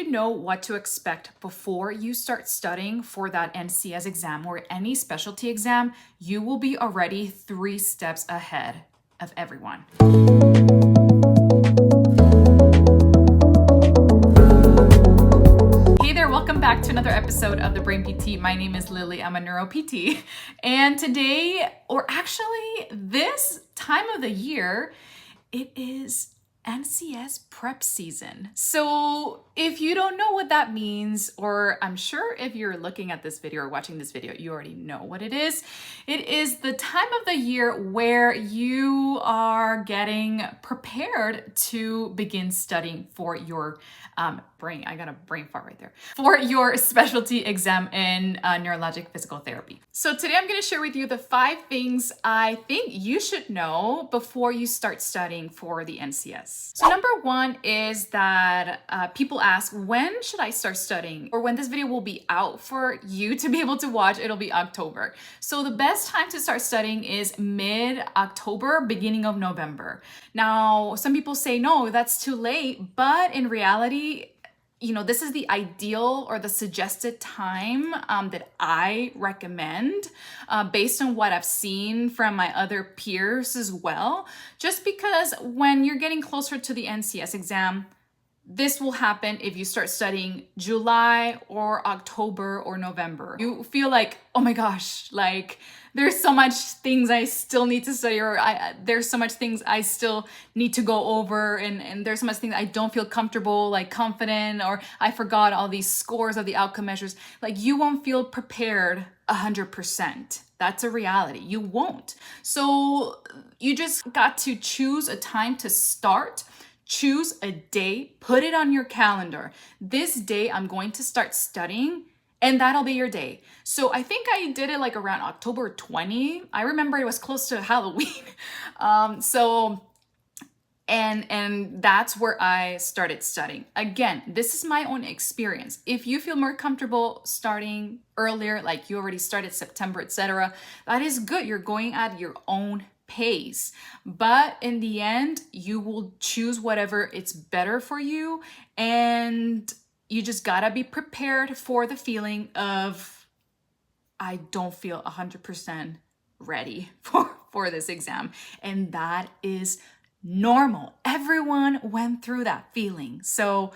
you know what to expect before you start studying for that NCS exam or any specialty exam, you will be already 3 steps ahead of everyone. Hey there, welcome back to another episode of the Brain PT. My name is Lily, I'm a neuro PT. And today, or actually this time of the year, it is NCS prep season. So if you don't know what that means, or I'm sure if you're looking at this video or watching this video, you already know what it is. It is the time of the year where you are getting prepared to begin studying for your I got a brain fart right there, for your specialty exam in neurologic physical therapy. So today I'm going to share with you the 5 things I think you should know before you start studying for the NCS. So number 1 is that people ask, when should I start studying? Or when this video will be out for you to be able to watch, it'll be October. So the best time to start studying is mid-October, beginning of November. Now, some people say, no, that's too late, but in reality, you know, this is the ideal or the suggested time that I recommend based on what I've seen from my other peers as well. Just because when you're getting closer to the NCS exam, this will happen if you start studying July or October or November. You feel like, oh my gosh, like there's so much things I still need to study, or there's so much things I still need to go over, and there's so much things I don't feel comfortable, like confident, or I forgot all these scores of the outcome measures. Like you won't feel prepared 100%. That's a reality. You won't. So you just got to choose a time to start. Choose a day, put it on your calendar. This day I'm going to start studying, and that'll be your day. So I think I did it like around October 20. I remember it was close to Halloween. And that's where I started studying. Again, this is my own experience. If you feel more comfortable starting earlier, like you already started September, etc., that is good. You're going at your own pace, but in the end you will choose whatever it's better for you, and you just gotta be prepared for the feeling of I don't feel 100% ready for this exam, and that is normal. Everyone went through that feeling, so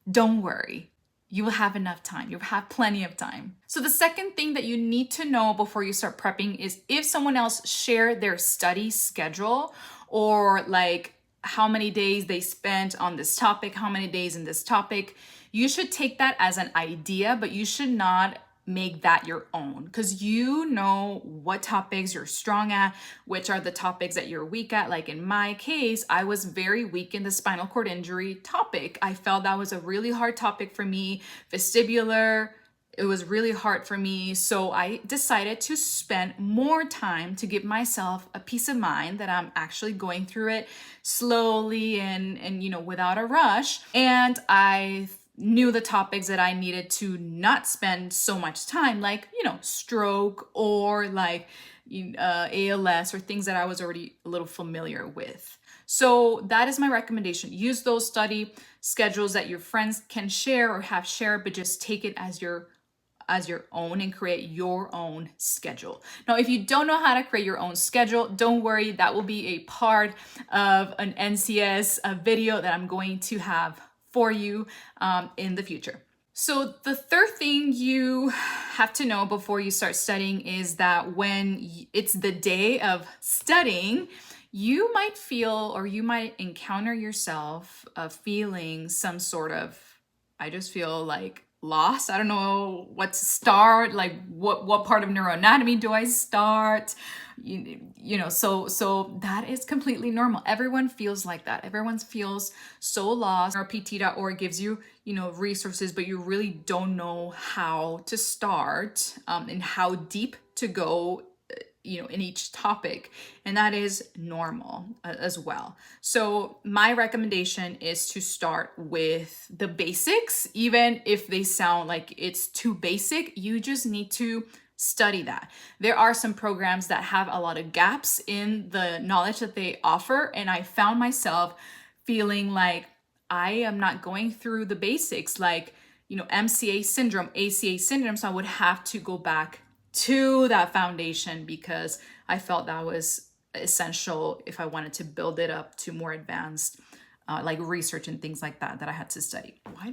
don't worry. You will have enough time. You'll have plenty of time. So the second thing that you need to know before you start prepping is if someone else shared their study schedule, or like how many days they spent on this topic, how many days in this topic, you should take that as an idea, but you should not make that your own, because you know what topics you're strong at, which are the topics that you're weak at. Like in my case, I was very weak in the spinal cord injury topic. I felt that was a really hard topic for me. Vestibular, it was really hard for me. So I decided to spend more time to give myself a peace of mind that I'm actually going through it slowly and you know, without a rush. And I knew the topics that I needed to not spend so much time, like, you know, stroke or like ALS, or things that I was already a little familiar with. So that is my recommendation. Use those study schedules that your friends can share or have shared, but just take it as your own and create your own schedule. Now, if you don't know how to create your own schedule, don't worry, that will be a part of an NCS video that I'm going to have for you in the future. So the third thing you have to know before you start studying is that when it's the day of studying, you might feel, or you might encounter yourself feeling some sort of, I just feel like lost. I don't know what to start, like what part of neuroanatomy do I start? You know, so that is completely normal. Everyone feels like that. Everyone feels so lost. Neuropt.org gives you, you know, resources, but you really don't know how to start and how deep to go, you know, in each topic, and that is normal as well. So my recommendation is to start with the basics. Even if they sound like it's too basic, you just need to study that. There are some programs that have a lot of gaps in the knowledge that they offer, and I found myself feeling like I am not going through the basics like, MCA syndrome, ACA syndrome. So I would have to go back to that foundation because I felt that was essential if I wanted to build it up to more advanced like research and things like that I had to study. Why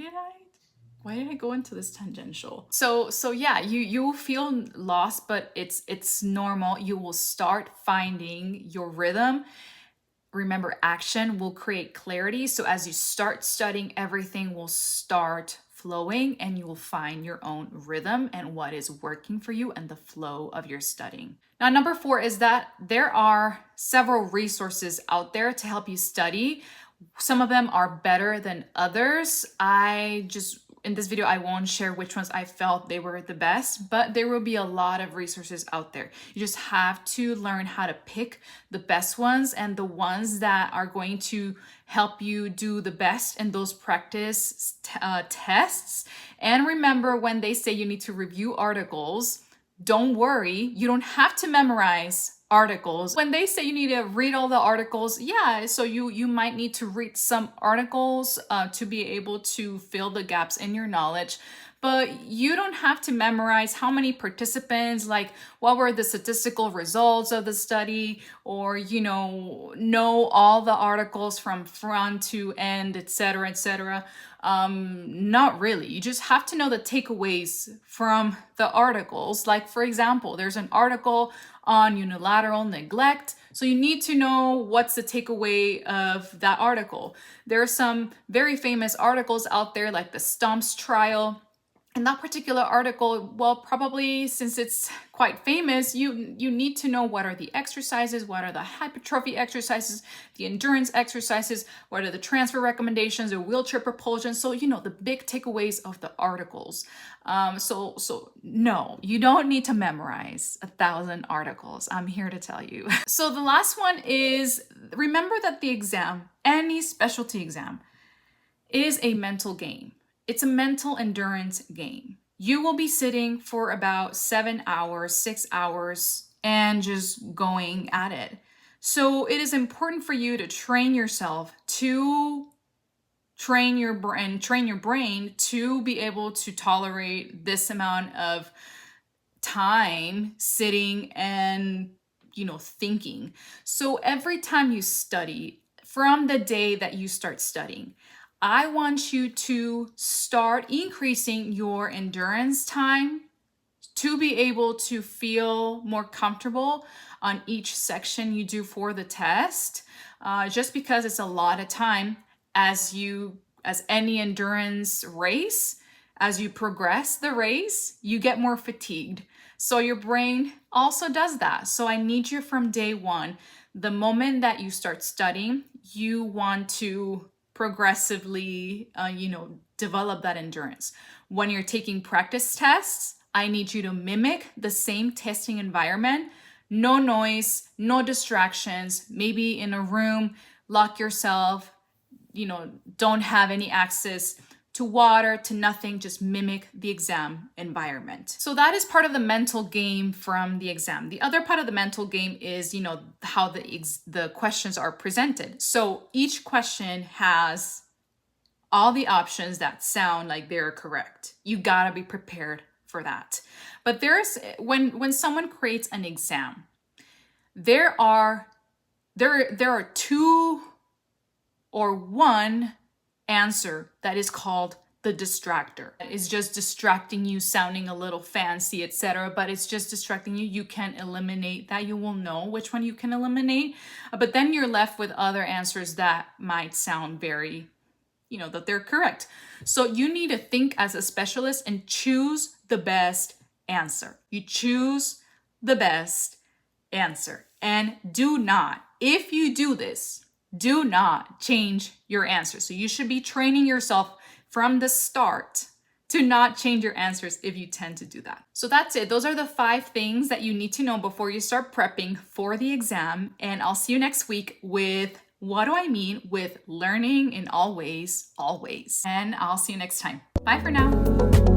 did I go into this tangential? So yeah, you feel lost, but it's normal. You will start finding your rhythm. Remember, action will create clarity. So as you start studying, everything will start flowing and you will find your own rhythm and what is working for you and the flow of your studying. Now, number 4 is that there are several resources out there to help you study. Some of them are better than others. In this video, I won't share which ones I felt they were the best, but there will be a lot of resources out there. You just have to learn how to pick the best ones and the ones that are going to help you do the best in those practice tests. And remember, when they say you need to review articles, don't worry, you don't have to memorize articles. When they say you need to read all the articles, yeah, so you might need to read some articles to be able to fill the gaps in your knowledge. But you don't have to memorize how many participants, like what were the statistical results of the study, or, know all the articles from front to end, etc., etc. Not really. You just have to know the takeaways from the articles. Like, for example, there's an article on unilateral neglect. So you need to know what's the takeaway of that article. There are some very famous articles out there like the Stumps trial. In that particular article, well, probably since it's quite famous, you need to know what are the exercises, what are the hypertrophy exercises, the endurance exercises, what are the transfer recommendations, or wheelchair propulsion. So, the big takeaways of the articles. So no, you don't need to memorize 1,000 articles. I'm here to tell you. So the last one is, remember that the exam, any specialty exam, is a mental game. It's a mental endurance game. You will be sitting for about 7 hours, 6 hours, and just going at it. So it is important for you to train yourself to train your brain to be able to tolerate this amount of time sitting and, thinking. So every time you study, from the day that you start studying, I want you to start increasing your endurance time to be able to feel more comfortable on each section you do for the test. Just because it's a lot of time as any endurance race, as you progress the race, you get more fatigued. So your brain also does that. So I need you from day one, the moment that you start studying, you want to progressively, develop that endurance. When you're taking practice tests, I need you to mimic the same testing environment. No noise, no distractions, maybe in a room, lock yourself, don't have any access to water, to nothing, just mimic the exam environment. So that is part of the mental game from the exam. The other part of the mental game is, how the questions are presented. So each question has all the options that sound like they're correct. You gotta be prepared for that. But when someone creates an exam, there are 2 or 1 answer that is called the distractor. It's just distracting you, sounding a little fancy, etc., but it's just distracting you. You can eliminate that. You will know which one you can eliminate, but then you're left with other answers that might sound very, that they're correct. So you need to think as a specialist and choose the best answer. You choose the best answer. And do not, if you do this, do not change your answer. So you should be training yourself from the start to not change your answers if you tend to do that. So that's it. Those are the 5 things that you need to know before you start prepping for the exam. And I'll see you next week with what do I mean with learning in all ways, always. And I'll see you next time. Bye for now.